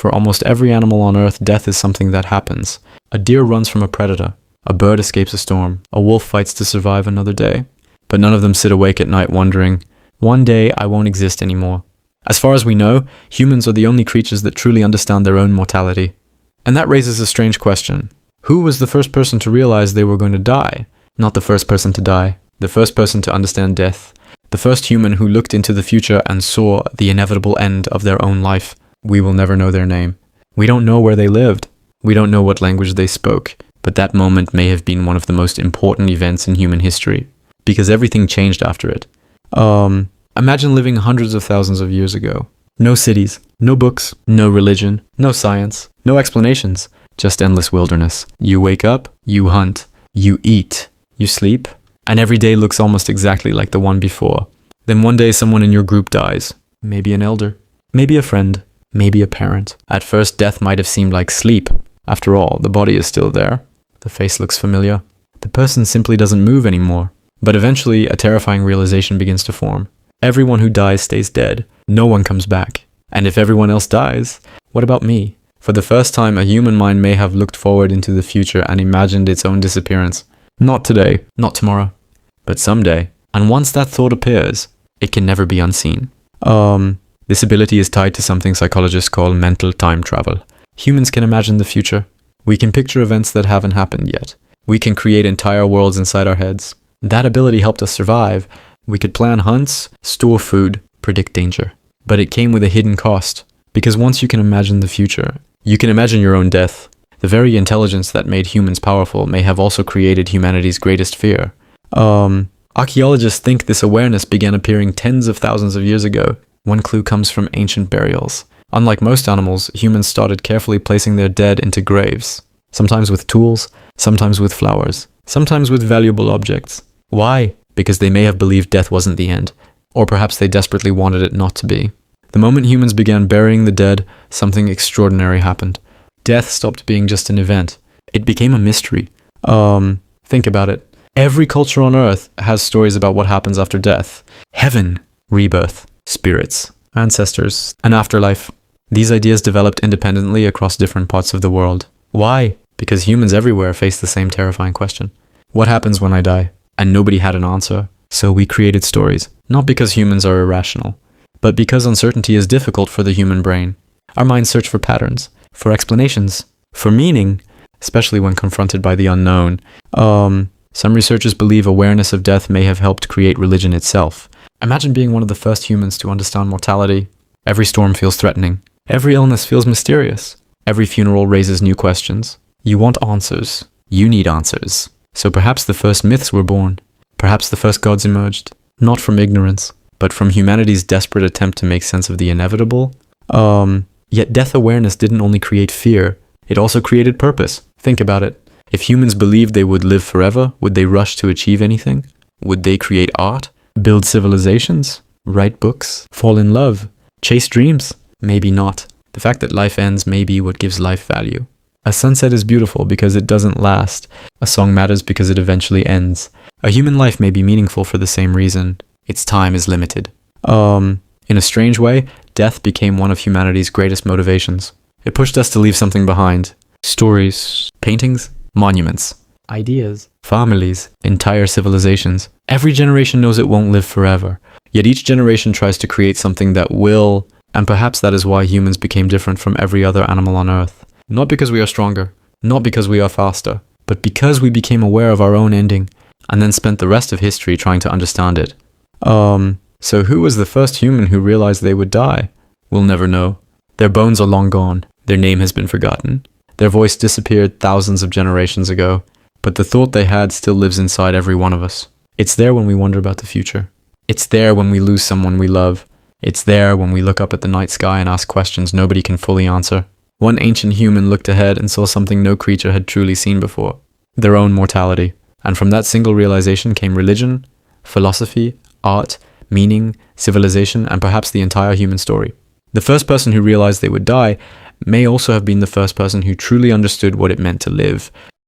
For almost every animal on Earth, death is something that happens. A deer runs from a predator. A bird escapes a storm. A wolf fights to survive another day. But none of them sit awake at night wondering, one day I won't exist anymore. As far as we know, humans are the only creatures that truly understand their own mortality. And that raises a strange question. Who was the first person to realize they were going to die? Not the first person to die. The first person to understand death. The first human who looked into the future and saw the inevitable end of their own life. We will never know their name. We don't know where they lived. We don't know what language they spoke. But that moment may have been one of the most important events in human history. Because everything changed after it. Imagine living hundreds of thousands of years ago. No cities, no books, no religion, no science, no explanations, just endless wilderness. You wake up, you hunt, you eat, you sleep, and every day looks almost exactly like the one before. Then one day someone in your group dies. Maybe an elder, maybe a friend, maybe a parent. At first, death might have seemed like sleep. After all, the body is still there. The face looks familiar. The person simply doesn't move anymore. But eventually, a terrifying realization begins to form. Everyone who dies stays dead. No one comes back. And if everyone else dies, what about me? For the first time, a human mind may have looked forward into the future and imagined its own disappearance. Not today, not tomorrow, but someday. And once that thought appears, it can never be unseen. This ability is tied to something psychologists call mental time travel. Humans can imagine the future. We can picture events that haven't happened yet. We can create entire worlds inside our heads. That ability helped us survive. We could plan hunts, store food, predict danger. But it came with a hidden cost. Because once you can imagine the future, you can imagine your own death. The very intelligence that made humans powerful may have also created humanity's greatest fear. Archaeologists think this awareness began appearing tens of thousands of years ago. One clue comes from ancient burials. Unlike most animals, humans started carefully placing their dead into graves. Sometimes with tools, sometimes with flowers, sometimes with valuable objects. Why? Because they may have believed death wasn't the end. Or perhaps they desperately wanted it not to be. The moment humans began burying the dead, something extraordinary happened. Death stopped being just an event. It became a mystery. Think about it. Every culture on Earth has stories about what happens after death. Heaven, rebirth, spirits, ancestors, an afterlife. These ideas developed independently across different parts of the world. Why? Because humans everywhere face the same terrifying question. What happens when I die? And nobody had an answer. So we created stories. Not because humans are irrational, but because uncertainty is difficult for the human brain. Our minds search for patterns, for explanations, for meaning, especially when confronted by the unknown. Some researchers believe awareness of death may have helped create religion itself. Imagine being one of the first humans to understand mortality. Every storm feels threatening. Every illness feels mysterious. Every funeral raises new questions. You want answers. You need answers. So perhaps the first myths were born. Perhaps the first gods emerged. Not from ignorance, but from humanity's desperate attempt to make sense of the inevitable. Yet death awareness didn't only create fear, it also created purpose. Think about it. If humans believed they would live forever, would they rush to achieve anything? Would they create art? Build civilizations? Write books? Fall in love? Chase dreams? Maybe not. The fact that life ends may be what gives life value. A sunset is beautiful because it doesn't last. A song matters because it eventually ends. A human life may be meaningful for the same reason. Its time is limited. In a strange way, death became one of humanity's greatest motivations. It pushed us to leave something behind. Stories, paintings, monuments, ideas, families, entire civilizations. Every generation knows it won't live forever. Yet each generation tries to create something that will, and perhaps that is why humans became different from every other animal on Earth. Not because we are stronger, not because we are faster, but because we became aware of our own ending, and then spent the rest of history trying to understand it. So who was the first human who realized they would die? We'll never know. Their bones are long gone. Their name has been forgotten. Their voice disappeared thousands of generations ago, but the thought they had still lives inside every one of us. It's there when we wonder about the future. It's there when we lose someone we love. It's there when we look up at the night sky and ask questions nobody can fully answer. One ancient human looked ahead and saw something no creature had truly seen before. Their own mortality. And from that single realization came religion, philosophy, art, meaning, civilization, and perhaps the entire human story. The first person who realized they would die may also have been the first person who truly understood what it meant to live.